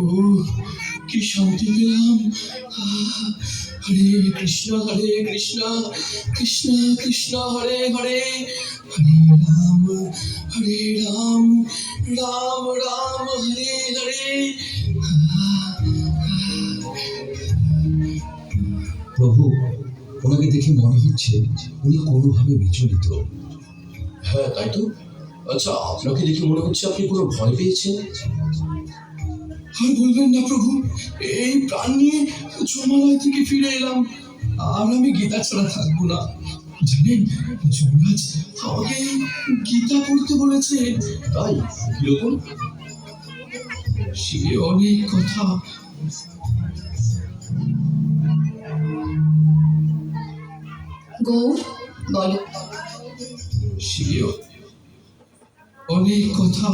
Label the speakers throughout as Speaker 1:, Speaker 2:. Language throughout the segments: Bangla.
Speaker 1: ও কি শান্তি পেলাম। হরে কৃষ্ণ কৃষ্ণ কৃষ্ণ হরে হরে, হরে রাম রাম রাম হরে হরে।
Speaker 2: প্রভু, ওনাকে দেখে মনে হচ্ছে উনি কোনোভাবে বিচলিত।
Speaker 1: হ্যাঁ তাই তো। আচ্ছা, আপনাকে দেখে মনে হচ্ছে আপনি কোনো ভয় পেয়েছেন। আর বলবেন না প্রভু, এই প্রাণ নিয়ে যমালয় থেকে ফিরে এলাম, আর আমি গীতা ছাড়া থাকবো না। জানেন, যমরাজ আমাকে গীতা পড়তে বলেছে। তাই? কিরকম? সে অনেক কথা।
Speaker 3: গৌর, বলো।
Speaker 1: সে অনেক কথা।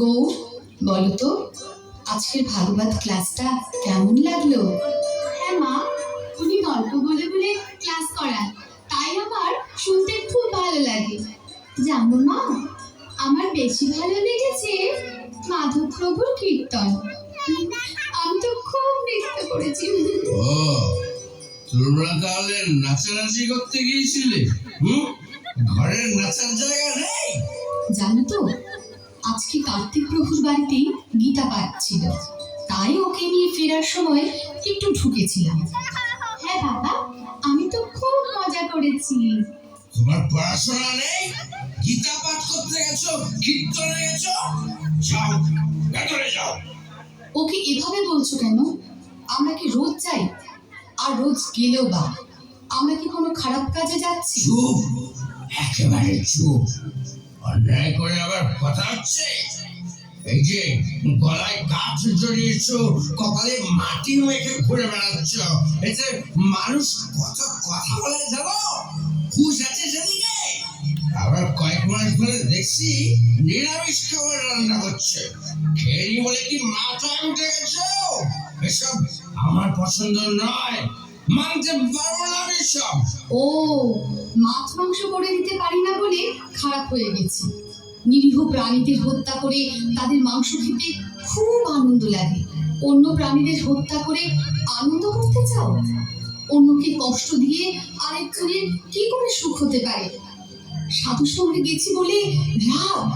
Speaker 3: গৌর, বলো তো, আজকের ভাগবত ক্লাসটা কেমন লাগলো?
Speaker 4: হ্যাঁ মা, উনি গল্প বলে বলে ক্লাস করান, তাই আমার শুনতে খুব ভালো লাগে। জানো মা, আমার বেশি ভালো লেগেছে মাধব প্রভুর কীর্তন। আমি তো খুব নৃত্য করেছি।
Speaker 5: ও, তোমরা তাহলে নাচানাচি করতে গিয়েছিলে? ঘরের নাচার জায়গা নেই?
Speaker 3: জানো তো, আজকে কার্তিক প্রভুর বাড়িতে গীতা পাঠ ছিল, তাই ওকে নিয়ে ফেরার সময় একটু ঢুকেছিলাম।
Speaker 4: হ্যাঁ বাবা, আমি তো খুব মজা করেছি।
Speaker 5: তোমার পড়াশোনা নেই? গীতা পাঠ করতে গেছো, কীর্তনে গেছো? যাও, ভেতরে যাও।
Speaker 3: ওকে এভাবে বলছো কেন? আমরা কি রোজ যাই? আর রোজ গেলেও বা আমরা কি কোনো খারাপ কাজে যাচ্ছি?
Speaker 5: চুপ, একেবারে চুপ। অন্যায় করে আবার কথা হচ্ছে। এই যে গলায় কাঠ জড়িয়েছো, কপালে মাটি মেখে ঘুরে বেড়াচ্ছ, এতে মানুষ কত কথা বলে জানো? হুশ আছে সেদিকে? আবার কয়েক মাস ধরে দেখছি নিরামিষ খাবার রান্না করছে। খেয়ে বলে কি মাথায় উঠে গেছো? এসব আমার পছন্দ নয়, মানতে পারবো না এসব।
Speaker 3: ও, মাছ মাংস করে দিতে পারি না বলে খারাপ হয়ে গেছে। নিরীহ প্রাণীদের হত্যা করে তাদের মাংস খেতে খুব আনন্দ লাগে। অন্য প্রাণীদের হত্যা করে আনন্দ করতে চাও? অন্যকে কষ্ট দিয়ে আরেকজনের কি করে সুখ হতে পারে? সাধুর সঙ্গে গেছি বলে রাগ?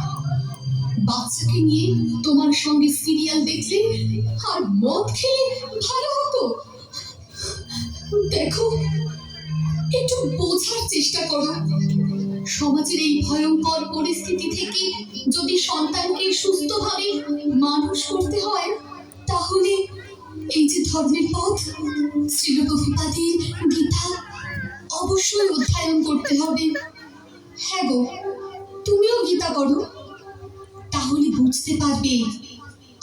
Speaker 3: বাচ্চাকে নিয়ে তোমার সঙ্গে সিরিয়াল দেখলে আর মদ খেলে ভালো হতো। দেখো, একটু বোঝার চেষ্টা করো। সমাজের এই ভয়ঙ্কর পরিস্থিতি থেকে যদি সন্তানকে সুস্থভাবে মানুষ করতে হয়, তাহলে এই যে ধর্মের পথ, শ্রীল প্রভুপাদের গীতা অবশ্যই অধ্যয়ন করতে হবে। হ্যাঁ গো, তুমিও গীতা করো, তাহলে বুঝতে পারবে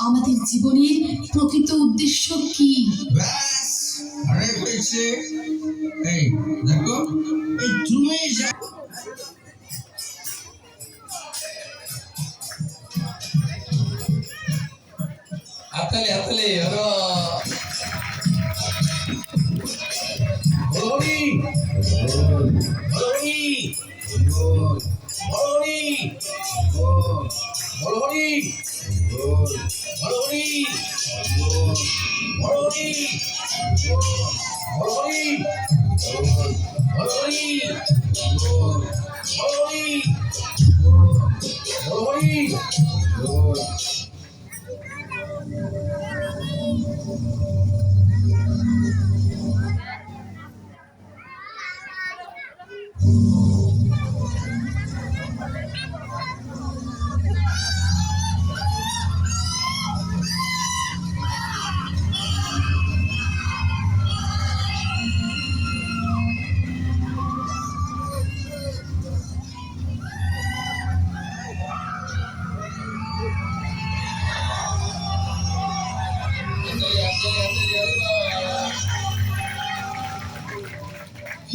Speaker 3: আমাদের জীবনের প্রকৃত উদ্দেশ্য কি।
Speaker 5: ব্যাস, অনেক হয়েছে। এই দেখো, এই তুমি যা
Speaker 1: হাততালি হাততালি, হরি হরি হরি হরি হরি হরি হরি হরি হরি হরি।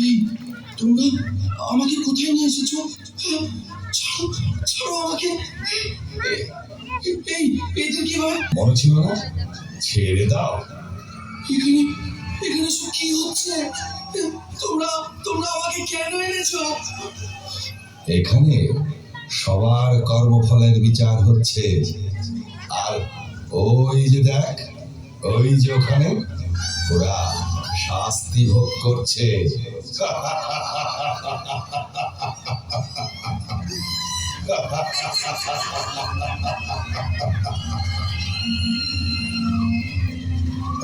Speaker 1: এই, তোমরা আমাকে কোথায় নিয়ে এসেছো? ছাড়ো, ছাড়ো আমাকে। এই, এদের কি হয়?
Speaker 2: মনে ছিল না? ছেড়ে দাও।
Speaker 1: এখানে এখানে সব কি হচ্ছে? তোমরা তোমরা আমাকে কেন এনেছো?
Speaker 2: এখানে সবার কর্মফলের বিচার হচ্ছে। আর ওই যে দেখ, ওই যে ওখানে ওরা শাস্তি ভোগ করছে।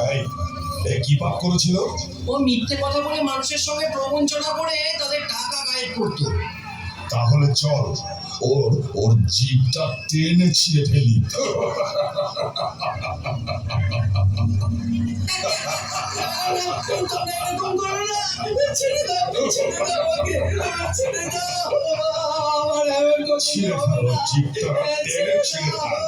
Speaker 2: এই, এ কি পাপ করেছিল?
Speaker 5: ও মিথ্যে কথা বলে মানুষের সঙ্গে প্রবঞ্চনা করে তাদের টাকা গায়েব করতো।
Speaker 2: তাহলে চল ওর ওর জিভটা টেনে ছিঁড়ে ফেলি। ছিঁড়ে ফেলো, জিভটা টেনে ছিঁড়ে ফেলো।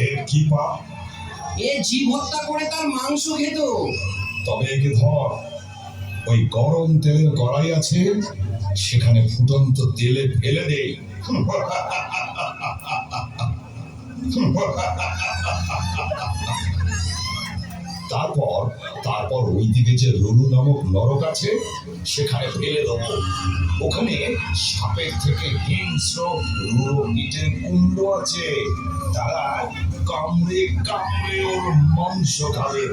Speaker 2: এর কি পাপ?
Speaker 5: এ জীব হত্যা করে তার মাংস খেত।
Speaker 2: তবে একে ধর, ওই গরম তেলের কড়াই আছে, সেখানে ফুটন্ত তেলে ফেলে দেই। তারপর তারপর ওইদিকে যে রুরু নামক নরক আছে, সেখানে ফেলে দেবো। ওখানে সাপের থেকে হিংস্র রুরু পিঠের কুণ্ড আছে, তারা কামড়ে কামড়ে ওর মাংস খাবে।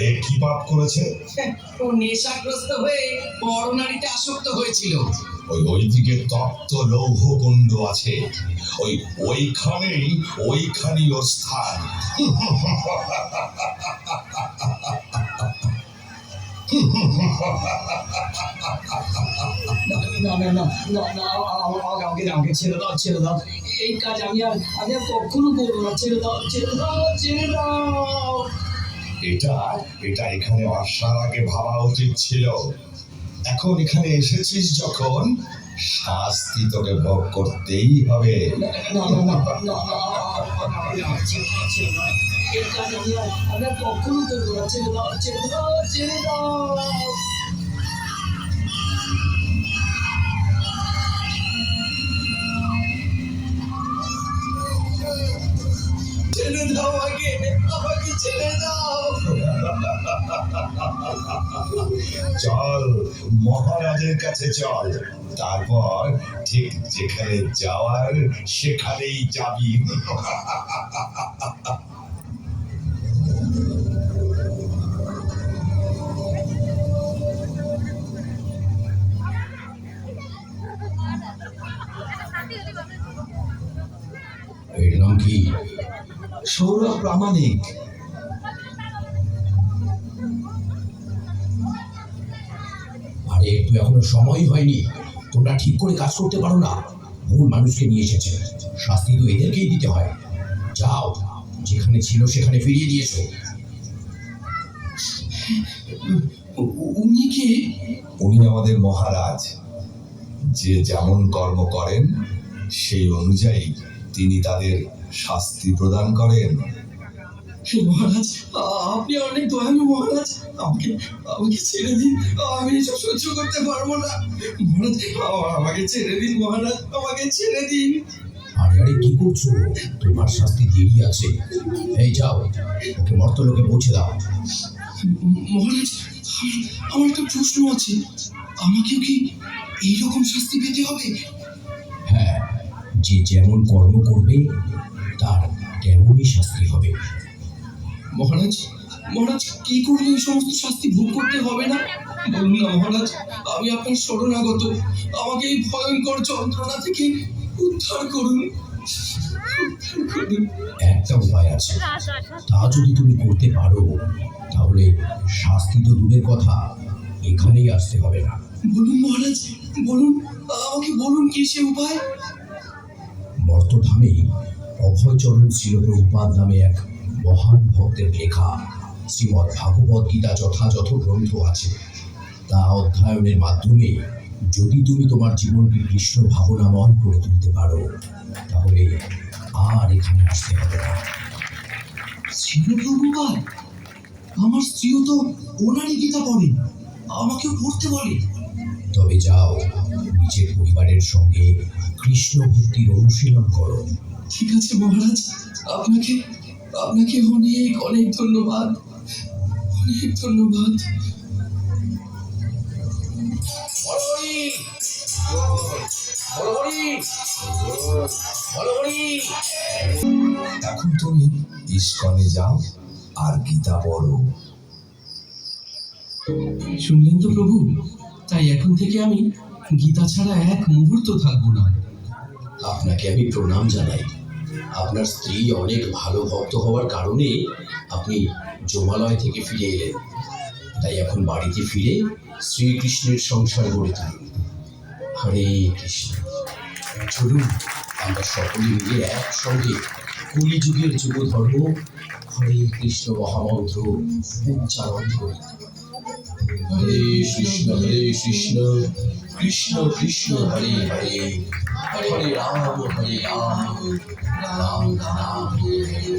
Speaker 2: এ কি পাপ করেছে?
Speaker 5: ও নেশাগ্রস্ত হয়ে বড় নারীতে আসক্ত হয়েছিল।
Speaker 2: ওইদিকে তপ্ত লৌহ কুণ্ড আছে, ওইখানেই ওর স্থান।
Speaker 6: আমাকে ছেড়ে দাও। এই কাজ আমি আর কখনো করবো না। ছেড়ে দাও।
Speaker 2: এটা এখানে আসার আগে ভাবা উচিত ছিল। এখন এখানে এসেছিস যখন, শাস্তি তোকে ভোগ করতেই হবে।
Speaker 6: এই কাজ আমি আর কখনো করবো না। ছেড়ে দাও।
Speaker 1: ছেড়ে দাও, আমাকে ছেড়ে দাও।
Speaker 2: চল, মহারাজের কাছে চল, তারপর ঠিক যেখানে যাওয়ার সেখানেই যাবি।
Speaker 1: এর নাম কি?
Speaker 2: সৌরভ প্রামাণিক।
Speaker 7: আরে একটু এখনো সময়ই হয়নি, তোমরা ঠিক করে কাজ করতে পারো না। ভুল মানুষকে নিয়ে এসেছে, শাস্তি তো এদেরকেই দিতে হয়। যাও, যেখানে ছিল সেখানে ফিরিয়ে দিয়েছো।
Speaker 1: উনি কে?
Speaker 2: উনি আমাদের মহারাজ। যে যেমন কর্ম করেন সেই অনুযায়ী তিনি তাদের শাস্তি প্রদান করেন।
Speaker 1: মহারাজ, আপনি অনেক দয়ালু মহারাজ। আমাকে আমাকে ছেড়ে দিন, আমি এসব সহ্য করতে পারবো না। মহারাজ, আমাকে ছেড়ে দিন মহারাজ, আমাকে ছেড়ে দিন।
Speaker 7: আরে আরে কি করছো? তোমার শাস্তি দেরি আছে। এই যাও, ওকে মর্তলোকে পৌঁছে দাও।
Speaker 1: মহারাজ, আমার একটা প্রশ্ন আছে। আমাকেও কি এইরকম শাস্তি পেতে হবে?
Speaker 7: হ্যাঁ, যে যেমন কর্ম করবে তার তেমনই শাস্তি হবে।
Speaker 1: মহারাজ, মহারাজ কি করলে এই সমস্ত শাস্তি ভোগ করতে হবে না? বলুন না মহারাজ, আমি আপনার শরণাগত। আমাকে এই ভয়ঙ্কর যন্ত্রণা থেকে উদ্ধার করুন।
Speaker 7: একটা উপায় আছে, তা যদি তুমি করতে পারো তাহলে শাস্তি তো দূরের কথা, এখানেই আসতে হবে না।
Speaker 1: বলুন মহারাজ, বলুন, আমাকে বলুন কি সে উপায়?
Speaker 7: মর্তধামে অভয়চরণ শ্রীল প্রভুপাদ নামে এক মহান ভক্তের লেখা শ্রীমদ্ ভাগবত গীতা যথাযথ গ্রন্থ আছে। তা অধ্যয়নের মাধ্যমে যদি তুমি তোমার জীবনকে কৃষ্ণ ভাবনাময় করে তুলতে পারো, তাহলে আর এখানে আসতে হবে না।
Speaker 1: শিলপ্রভুপাদ, আমার স্ত্রীও তো ওনারই গীতা পড়েন, আমাকেও পড়তে বলে।
Speaker 7: তবে যাও, নিজের পরিবারের সঙ্গে কৃষ্ণ ভক্তির অনুশীলন করো।
Speaker 1: ঠিক আছে মহারাজ, আপনাকে আপনাকে অনেক অনেক ধন্যবাদ, অনেক ধন্যবাদ।
Speaker 2: এখন তুমি ইস্কনে যাও আর গীতা পড়ো।
Speaker 1: শুনলেন তো প্রভু, তাই এখন থেকে আমি গীতা ছাড়া এক মুহূর্ত থাকবো না।
Speaker 7: আপনাকে আমি প্রণাম জানাই। আপনার স্ত্রী অনেক ভালো ভক্ত হওয়ার কারণে আপনি জমালয় থেকে ফিরে এলেন। তাই এখন বাড়িতে ফিরে শ্রীকৃষ্ণের সংসার গড়ে তুলুন। হরে কৃষ্ণ। চলুন আমরা সকলে মিলে একসঙ্গে কলিযুগের যুগ ধর্ম হরে কৃষ্ণ মহামন্ত্র উচ্চারণ করি। হরে কৃষ্ণ কৃষ্ণ কৃষ্ণ হরে হরে, হরে রাম রাম রাম হরে হরে।